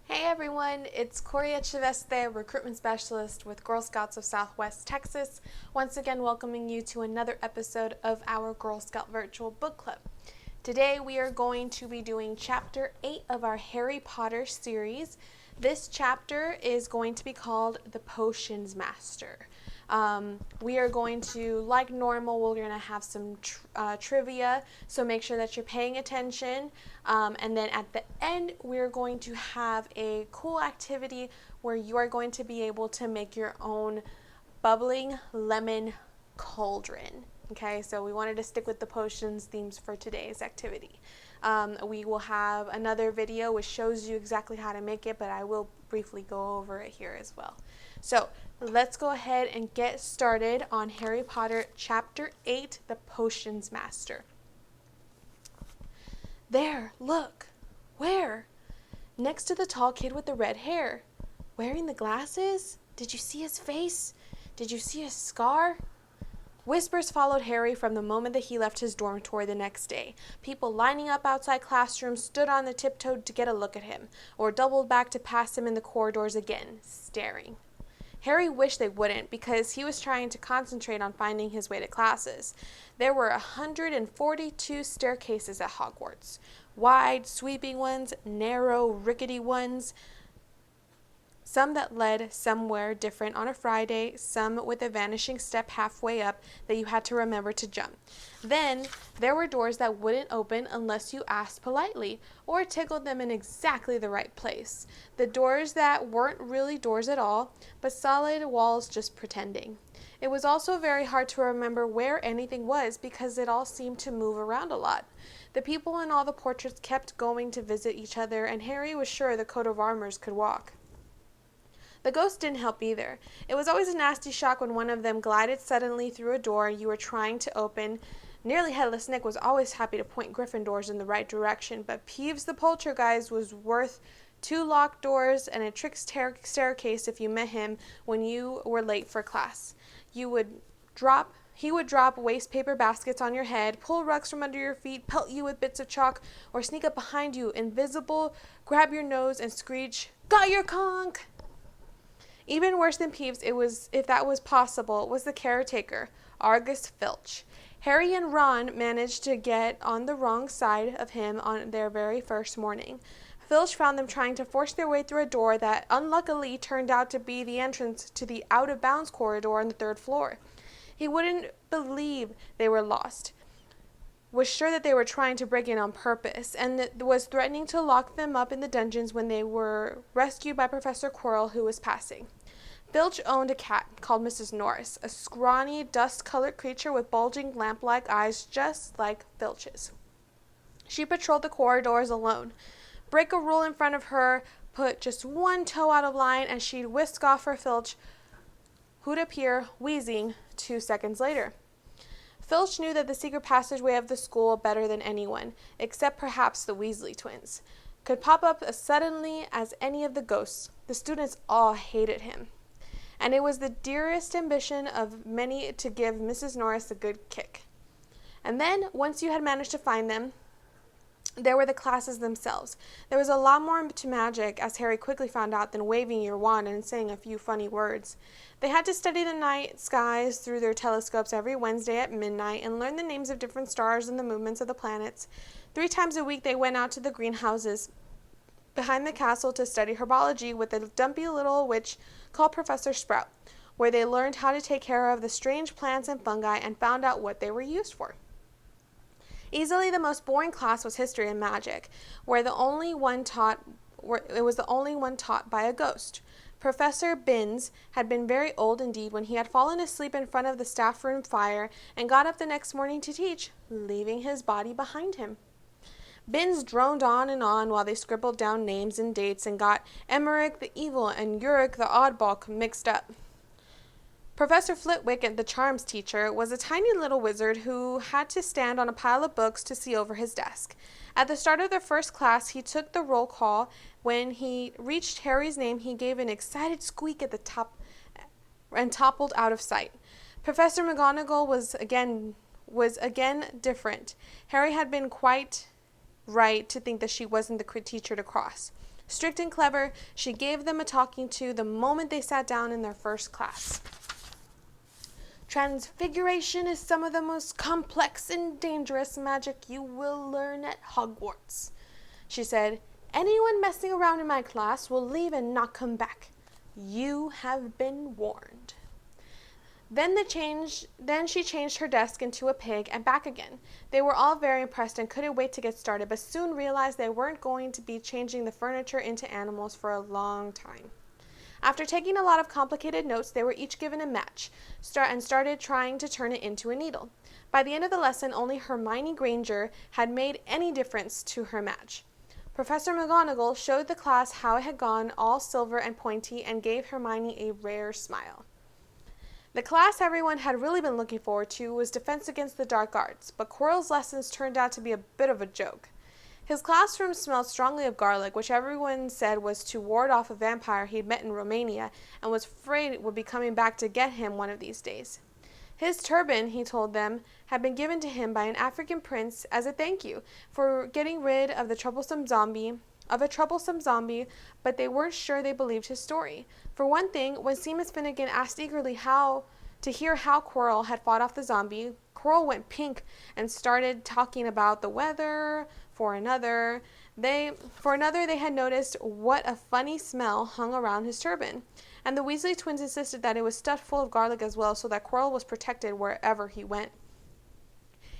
Hey everyone, it's Corey Echeveste, recruitment specialist with Girl Scouts of Southwest Texas, once again welcoming you to another episode of our Girl Scout Virtual Book Club. Today we are going to be doing Chapter 8 of our Harry Potter series. This chapter is going to be called The Potions Master. We are going to, like normal, we're going to have some trivia, so make sure that you're paying attention. And then at the end, we're going to have a cool activity where you are going to be able to make your own Bubbling Lemon Cauldron. Okay, so we wanted to stick with the potions themes for today's activity. We will have another video which shows you exactly how to make it, but I will briefly go over it here as well. So let's go ahead and get started on Harry Potter Chapter 8, The Potions Master. There, look. Where? Next to the tall kid with the red hair. Wearing the glasses? Did you see his face? Did you see his scar? Whispers followed Harry from the moment that he left his dormitory the next day. People lining up outside classrooms stood on the tiptoe to get a look at him, or doubled back to pass him in the corridors again, staring. Harry wished they wouldn't, because he was trying to concentrate on finding his way to classes. There were 142 staircases at Hogwarts. Wide, sweeping ones, narrow, rickety ones. Some that led somewhere different on a Friday, some with a vanishing step halfway up that you had to remember to jump. Then there were doors that wouldn't open unless you asked politely or tickled them in exactly the right place. The doors that weren't really doors at all, but solid walls just pretending. It was also very hard to remember where anything was because it all seemed to move around a lot. The people in all the portraits kept going to visit each other, and Harry was sure the coat of armors could walk. The ghost didn't help either. It was always a nasty shock when one of them glided suddenly through a door you were trying to open. Nearly Headless Nick was always happy to point Gryffindors in the right direction, but Peeves the Poltergeist was worth 2 locked doors and a trick staircase if you met him when you were late for class. He would drop waste paper baskets on your head, pull rugs from under your feet, pelt you with bits of chalk, or sneak up behind you, invisible, grab your nose, and screech, "Got your conch!" Even worse than Peeves, if that was possible, was the caretaker, Argus Filch. Harry and Ron managed to get on the wrong side of him on their very first morning. Filch found them trying to force their way through a door that unluckily turned out to be the entrance to the out-of-bounds corridor on the 3rd floor. He wouldn't believe they were lost, was sure that they were trying to break in on purpose, and was threatening to lock them up in the dungeons when they were rescued by Professor Quirrell, who was passing. Filch owned a cat called Mrs. Norris, a scrawny, dust-colored creature with bulging lamp-like eyes just like Filch's. She patrolled the corridors alone. Break a rule in front of her, put just one toe out of line, and she'd whisk off for Filch, who'd appear, wheezing, 2 seconds later. Filch knew that the secret passageway of the school better than anyone, except perhaps the Weasley twins, could pop up as suddenly as any of the ghosts. The students all hated him. And it was the dearest ambition of many to give Mrs. Norris a good kick. And then, once you had managed to find them, there were the classes themselves. There was a lot more to magic, as Harry quickly found out, than waving your wand and saying a few funny words. They had to study the night skies through their telescopes every Wednesday at midnight and learn the names of different stars and the movements of the planets. 3 times a week they went out to the greenhouses behind the castle to study herbology with a dumpy little witch called Professor Sprout, where they learned how to take care of the strange plants and fungi and found out what they were used for. Easily the most boring class was history and magic, where it was the only one taught by a ghost. Professor Binns had been very old indeed when he had fallen asleep in front of the staff room fire and got up the next morning to teach, leaving his body behind him. Binns droned on and on while they scribbled down names and dates and got Emmerich the Evil and Uric the Oddball mixed up. Professor Flitwick, the charms teacher, was a tiny little wizard who had to stand on a pile of books to see over his desk. At the start of their first class, he took the roll call. When he reached Harry's name, he gave an excited squeak at the top and toppled out of sight. Professor McGonagall was again different. Harry had been quite right to think that she wasn't the teacher to cross. Strict and clever, she gave them a talking to the moment they sat down in their first class. Transfiguration is some of the most complex and dangerous magic you will learn at Hogwarts, she said. Anyone messing around in my class will leave and not come back. You have been warned. Then she changed her desk into a pig and back again. They were all very impressed and couldn't wait to get started, but soon realized they weren't going to be changing the furniture into animals for a long time. After taking a lot of complicated notes, they were each given a match and started trying to turn it into a needle. By the end of the lesson, only Hermione Granger had made any difference to her match. Professor McGonagall showed the class how it had gone, all silver and pointy, and gave Hermione a rare smile. The class everyone had really been looking forward to was Defense Against the Dark Arts, but Quirrell's lessons turned out to be a bit of a joke. His classroom smelled strongly of garlic, which everyone said was to ward off a vampire he'd met in Romania and was afraid it would be coming back to get him one of these days. His turban, he told them, had been given to him by an African prince as a thank you for getting rid of a troublesome zombie, but they weren't sure they believed his story. For one thing, when Seamus Finnegan asked eagerly to hear how Quirrell had fought off the zombie, Quirrell went pink and started talking about the weather. For another, they had noticed what a funny smell hung around his turban, and the Weasley twins insisted that it was stuffed full of garlic as well, so that Quirrell was protected wherever he went.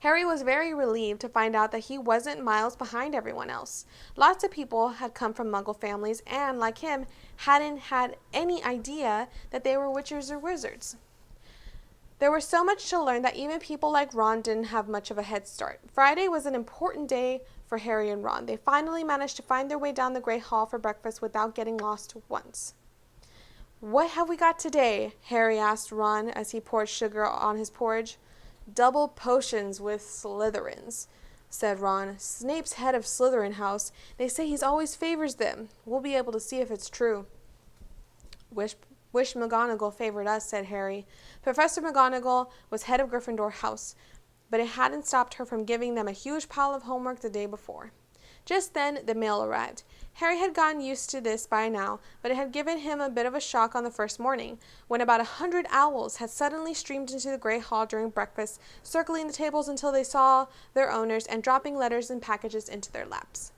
Harry was very relieved to find out that he wasn't miles behind everyone else. Lots of people had come from Muggle families and, like him, hadn't had any idea that they were witches or wizards. There was so much to learn that even people like Ron didn't have much of a head start. Friday was an important day for Harry and Ron. They finally managed to find their way down the Great Hall for breakfast without getting lost once. "What have we got today?" Harry asked Ron as he poured sugar on his porridge. "Double potions with Slytherins," said Ron. "Snape's head of Slytherin House. They say he always favors them. We'll be able to see if it's true." Wish McGonagall favored us," said Harry. Professor McGonagall was head of Gryffindor House, but it hadn't stopped her from giving them a huge pile of homework the day before. Just then, the mail arrived. Harry had gotten used to this by now, but it had given him a bit of a shock on the first morning, when about 100 owls had suddenly streamed into the Great Hall during breakfast, circling the tables until they saw their owners and dropping letters and packages into their laps.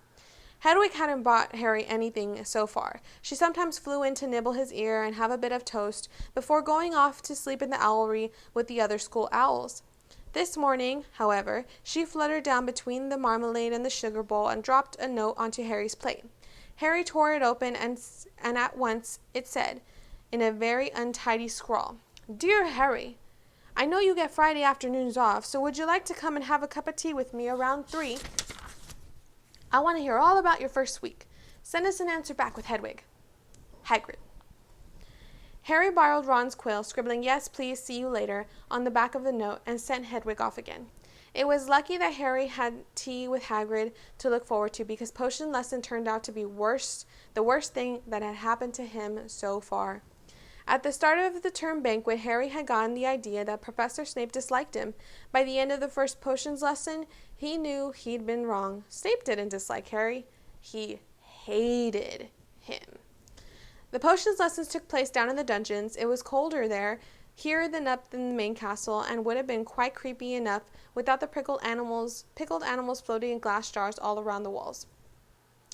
Hedwig hadn't bought Harry anything so far. She sometimes flew in to nibble his ear and have a bit of toast before going off to sleep in the owlery with the other school owls. This morning, however, she fluttered down between the marmalade and the sugar bowl and dropped a note onto Harry's plate. Harry tore it open, and at once it said, in a very untidy scrawl, "Dear Harry, I know you get Friday afternoons off, so would you like to come and have a cup of tea with me around 3? I want to hear all about your first week. Send us an answer back with Hedwig. Hagrid." Harry borrowed Ron's quill, scribbling "Yes, please, see you later" on the back of the note, and sent Hedwig off again. It was lucky that Harry had tea with Hagrid to look forward to, because potion lesson turned out to be the worst thing that had happened to him so far. At the start of the term banquet, Harry had gotten the idea that Professor Snape disliked him. By the end of the first potions lesson, he knew he'd been wrong. Snape didn't dislike Harry. He hated him. The potions lessons took place down in the dungeons. It was colder here than up in the main castle, and would have been quite creepy enough without the pickled animals floating in glass jars all around the walls.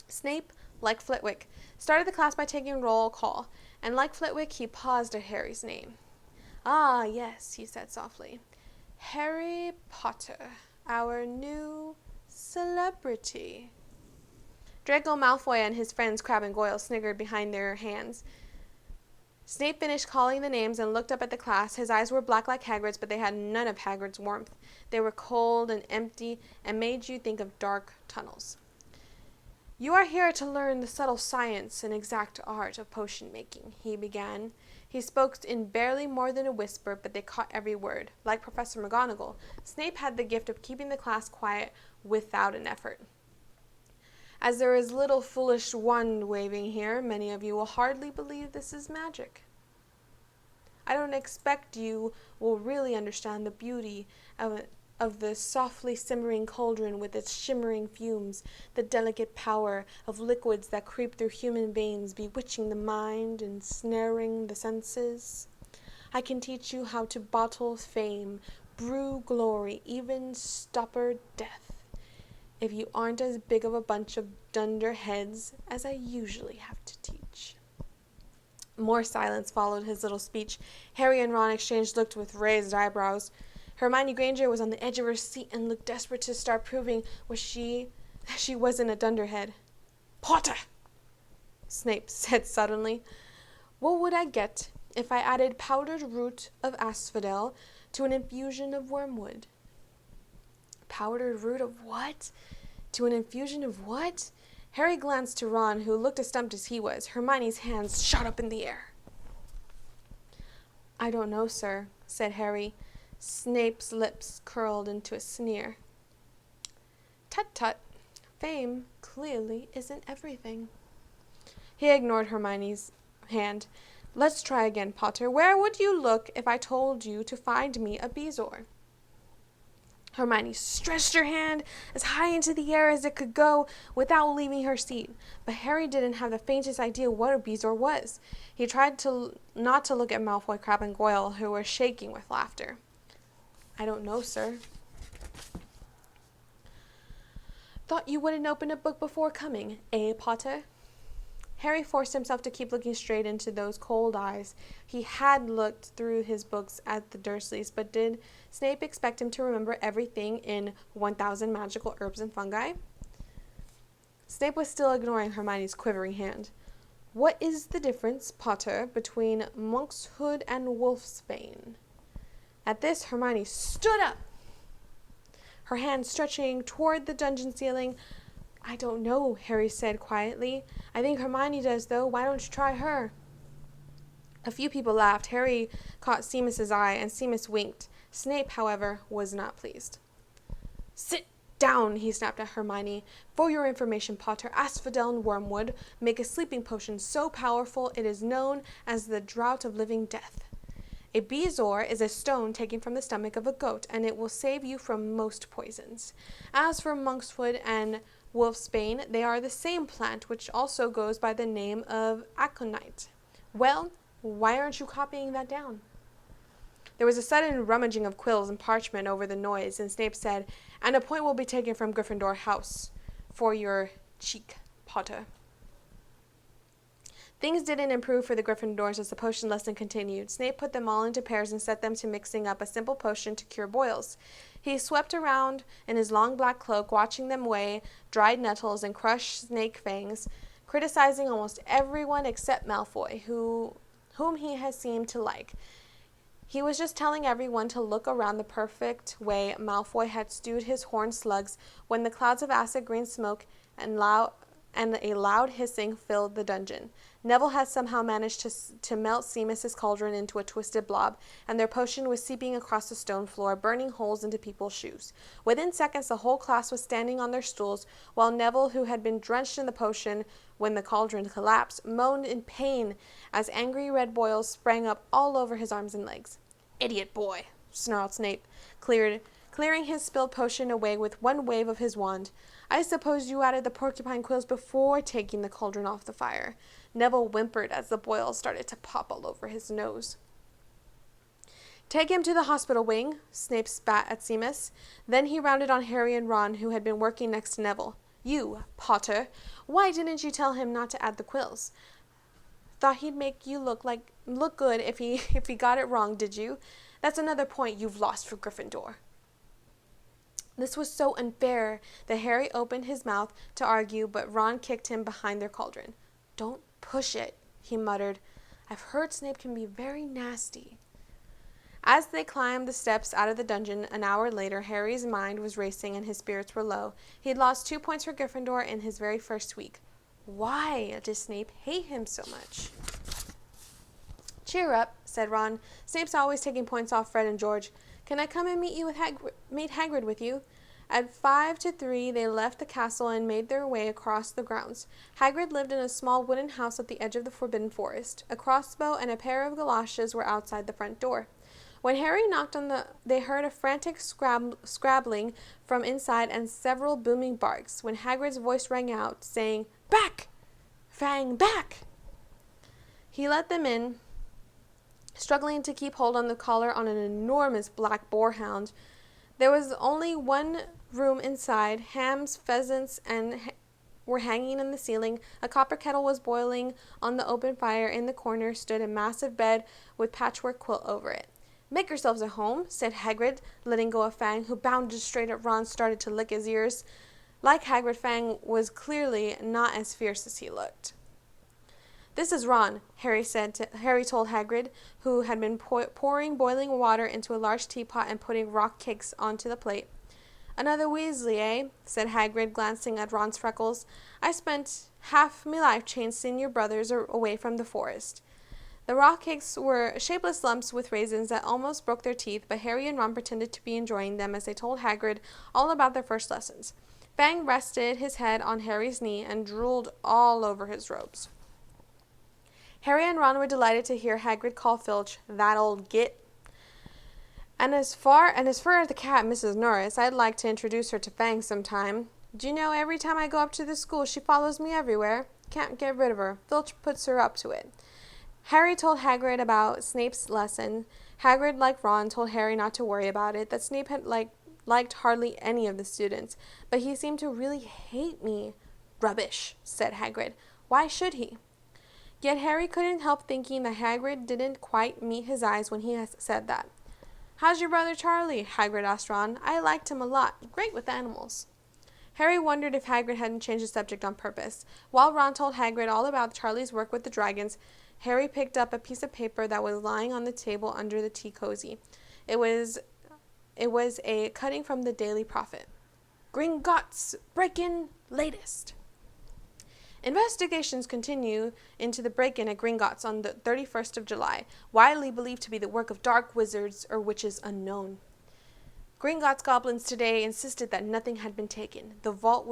Snape, like Flitwick, started the class by taking roll call, and like Flitwick, he paused at Harry's name. "Ah, yes," he said softly. "Harry Potter, our new celebrity." Draco Malfoy and his friends Crabbe and Goyle sniggered behind their hands. Snape finished calling the names and looked up at the class. His eyes were black like Hagrid's, but they had none of Hagrid's warmth. They were cold and empty and made you think of dark tunnels. "You are here to learn the subtle science and exact art of potion making," he began. He spoke in barely more than a whisper, but they caught every word. Like Professor McGonagall, Snape had the gift of keeping the class quiet without an effort. "As there is little foolish wand-waving here, many of you will hardly believe this is magic. I don't expect you will really understand the beauty of of the softly simmering cauldron with its shimmering fumes, the delicate power of liquids that creep through human veins, bewitching the mind, ensnaring the senses. I can teach you how to bottle fame, brew glory, even stopper death, if you aren't as big of a bunch of dunderheads as I usually have to teach. More silence followed his little speech. Harry and Ron exchanged looks with raised eyebrows. Hermione Granger was on the edge of her seat and looked desperate to start proving she wasn't a dunderhead. "Potter!" Snape said suddenly. "What would I get if I added powdered root of asphodel to an infusion of wormwood?" Powdered root of what? To an infusion of what? Harry glanced to Ron, who looked as stumped as he was. Hermione's hands shot up in the air. "I don't know, sir," said Harry. Snape's lips curled into a sneer. "Tut tut. Fame clearly isn't everything." He ignored Hermione's hand. "Let's try again, Potter. Where would you look if I told you to find me a bezoar?" Hermione stretched her hand as high into the air as it could go without leaving her seat. But Harry didn't have the faintest idea what a bezoar was. He tried not to look at Malfoy, Crabbe, and Goyle, who were shaking with laughter. "I don't know, sir." "Thought you wouldn't open a book before coming, eh, Potter?" Harry forced himself to keep looking straight into those cold eyes. He had looked through his books at the Dursleys, but did Snape expect him to remember everything in 1,000 magical herbs and fungi? Snape was still ignoring Hermione's quivering hand. "What is the difference, Potter, between monkshood and wolfsbane?" At this, Hermione stood up, her hand stretching toward the dungeon ceiling. "I don't know," Harry said quietly. "I think Hermione does, though. Why don't you try her?" A few people laughed. Harry caught Seamus's eye, and Seamus winked. Snape, however, was not pleased. "Sit down," he snapped at Hermione. "For your information, Potter, asphodel and wormwood make a sleeping potion so powerful it is known as the Draught of Living Death. A bezoar is a stone taken from the stomach of a goat, and it will save you from most poisons. As for monkshood and wolfsbane, they are the same plant, which also goes by the name of aconite. Well, why aren't you copying that down?" There was a sudden rummaging of quills and parchment over the noise, and Snape said, "And a point will be taken from Gryffindor House for your cheek, Potter." Things didn't improve for the Gryffindors as the potion lesson continued. Snape put them all into pairs and set them to mixing up a simple potion to cure boils. He swept around in his long black cloak, watching them weigh dried nettles and crush snake fangs, criticizing almost everyone except Malfoy, whom he had seemed to like. He was just telling everyone to look around the perfect way Malfoy had stewed his horned slugs when the clouds of acid green smoke and a loud hissing filled the dungeon. Neville had somehow managed to melt Seamus's cauldron into a twisted blob, and their potion was seeping across the stone floor, burning holes into people's shoes. Within seconds, the whole class was standing on their stools, while Neville, who had been drenched in the potion when the cauldron collapsed, moaned in pain as angry red boils sprang up all over his arms and legs. "Idiot boy," snarled Snape, clearing his spilled potion away with one wave of his wand. "I suppose you added the porcupine quills before taking the cauldron off the fire." Neville whimpered as the boils started to pop all over his nose. "Take him to the hospital wing," Snape spat at Seamus. Then he rounded on Harry and Ron, who had been working next to Neville. "You, Potter, why didn't you tell him not to add the quills? Thought he'd make you look good if he got it wrong, did you? That's another point you've lost for Gryffindor." This was so unfair that Harry opened his mouth to argue, but Ron kicked him behind their cauldron. "Don't push it," he muttered. "I've heard Snape can be very nasty." As they climbed the steps out of the dungeon an hour later, Harry's mind was racing and his spirits were low. He had lost 2 points for Gryffindor in his very first week. Why did Snape hate him so much? "Cheer up," said Ron. "Snape's always taking points off Fred and George. Can I come and meet Hagrid with you?" At 5 to 3, they left the castle and made their way across the grounds. Hagrid lived in a small wooden house at the edge of the Forbidden Forest. A crossbow and a pair of galoshes were outside the front door. When Harry knocked on they heard a frantic scrabbling from inside and several booming barks, when Hagrid's voice rang out, saying, "Back! Fang, back!" He let them in, struggling to keep hold on the collar on an enormous black boarhound. There was only one room inside. Hams, pheasants, were hanging in the ceiling. A copper kettle was boiling on the open fire. In the corner stood a massive bed with patchwork quilt over it. "Make yourselves at home," said Hagrid, letting go of Fang, who bounded straight at Ron, started to lick his ears. Like Hagrid, Fang was clearly not as fierce as he looked. "This is Ron," Harry told Hagrid, who had been pouring boiling water into a large teapot and putting rock cakes onto the plate. "Another Weasley, eh?" said Hagrid, glancing at Ron's freckles. "I spent half me life chasing your brothers away from the forest." The rock cakes were shapeless lumps with raisins that almost broke their teeth, but Harry and Ron pretended to be enjoying them as they told Hagrid all about their first lessons. Fang rested his head on Harry's knee and drooled all over his robes. Harry and Ron were delighted to hear Hagrid call Filch "that old git." And as for the cat, Mrs. Norris, I'd like to introduce her to Fang sometime. Do you know, every time I go up to the school, she follows me everywhere. Can't get rid of her. Filch puts her up to it. Harry told Hagrid about Snape's lesson. Hagrid, like Ron, told Harry not to worry about it, that Snape had liked hardly any of the students, but he seemed to really hate me. "Rubbish," said Hagrid. "Why should he?" Yet Harry couldn't help thinking that Hagrid didn't quite meet his eyes when he said that. "How's your brother Charlie?" Hagrid asked Ron. "I liked him a lot. Great with animals." Harry wondered if Hagrid hadn't changed the subject on purpose. While Ron told Hagrid all about Charlie's work with the dragons, Harry picked up a piece of paper that was lying on the table under the tea cozy. It was a cutting from the Daily Prophet. "Gringotts break-in latest." Investigations continue into the break-in at Gringotts on the 31st of July, widely believed to be the work of dark wizards or witches unknown. Gringotts goblins today insisted that nothing had been taken. The vault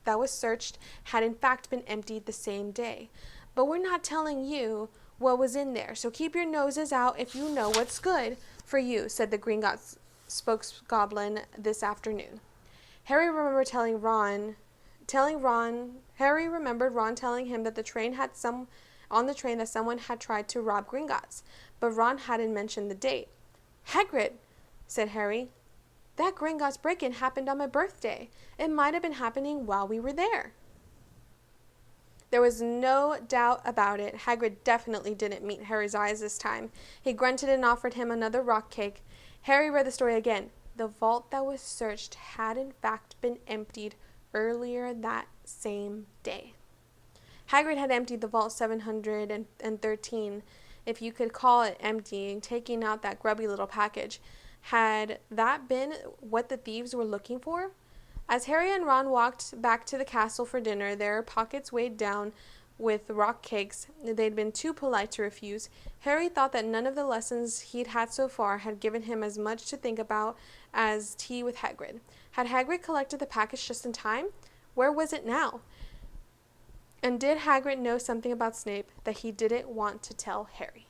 that was searched had in fact been emptied the same day. But we're not telling you what was in there, so keep your noses out if you know what's good for you, said the Gringotts spokesgoblin this afternoon. Harry remembered Ron telling him that on the train that someone had tried to rob Gringotts, but Ron hadn't mentioned the date. "Hagrid," said Harry, "that Gringotts break-in happened on my birthday. It might have been happening while we were there." There was no doubt about it. Hagrid definitely didn't meet Harry's eyes this time. He grunted and offered him another rock cake. Harry read the story again. The vault that was searched had in fact been emptied earlier that same day. Hagrid had emptied the vault 713, if you could call it emptying, taking out that grubby little package. Had that been what the thieves were looking for? As Harry and Ron walked back to the castle for dinner, their pockets weighed down with rock cakes they'd been too polite to refuse, Harry thought that none of the lessons he'd had so far had given him as much to think about as tea with Hagrid. Had Hagrid collected the package just in time? Where was it now? And did Hagrid know something about Snape that he didn't want to tell Harry?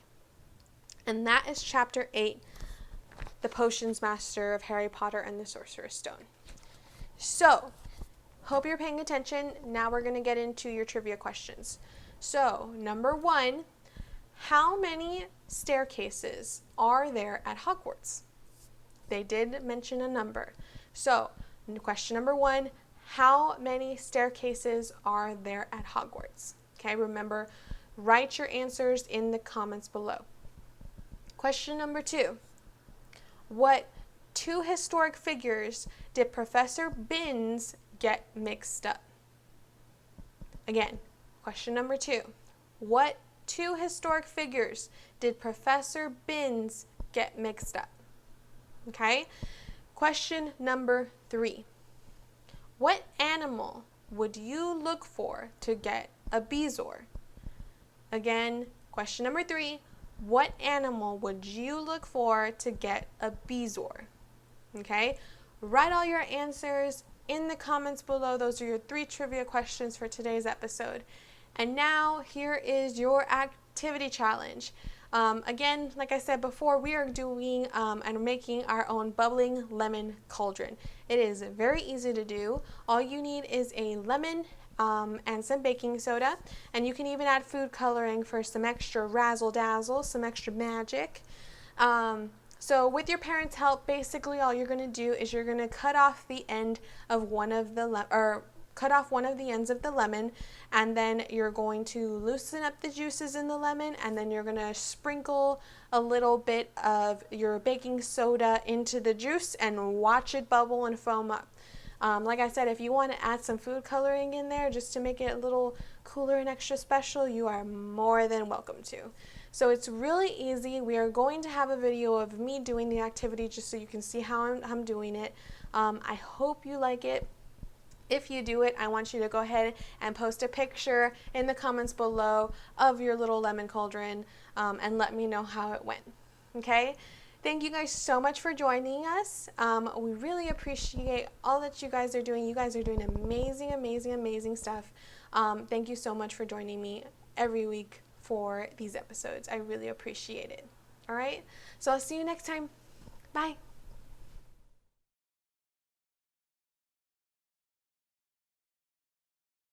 And that is Chapter 8, The Potions Master of Harry Potter and the Sorcerer's Stone. So, hope you're paying attention. Now we're going to get into your trivia questions. So, number 1, how many staircases are there at Hogwarts? They did mention a number. So, question number 1, how many staircases are there at Hogwarts? Okay, remember, write your answers in the comments below. Question number 2, what 2 historic figures did Professor Binns get mixed up? Again, question number 2. What 2 historic figures did Professor Binns get mixed up? Okay? Question number 3. What animal would you look for to get a bezoar? Again, question number 3. What animal would you look for to get a bezoar? Okay? Write all your answers in the comments below. Those are your 3 trivia questions for today's episode. And now, here is your activity challenge. Again, like I said before, we are doing and making our own bubbling lemon cauldron. It is very easy to do. All you need is a lemon and some baking soda, and you can even add food coloring for some extra razzle dazzle, some extra magic. So with your parents' help, basically all you're going to do is you're going to cut off the end of one of the cut off one of the ends of the lemon, and then you're going to loosen up the juices in the lemon, and then you're going to sprinkle a little bit of your baking soda into the juice and watch it bubble and foam up. Like I said, if you want to add some food coloring in there just to make it a little cooler and extra special, you are more than welcome to. So it's really easy. We are going to have a video of me doing the activity just so you can see how I'm doing it. I hope you like it. If you do it, I want you to go ahead and post a picture in the comments below of your little lemon cauldron and let me know how it went. Okay? Thank you guys so much for joining us. We really appreciate all that you guys are doing. You guys are doing amazing, amazing, amazing stuff. Thank you so much for joining me every week for these episodes. I really appreciate it. All right? So I'll see you next time. Bye.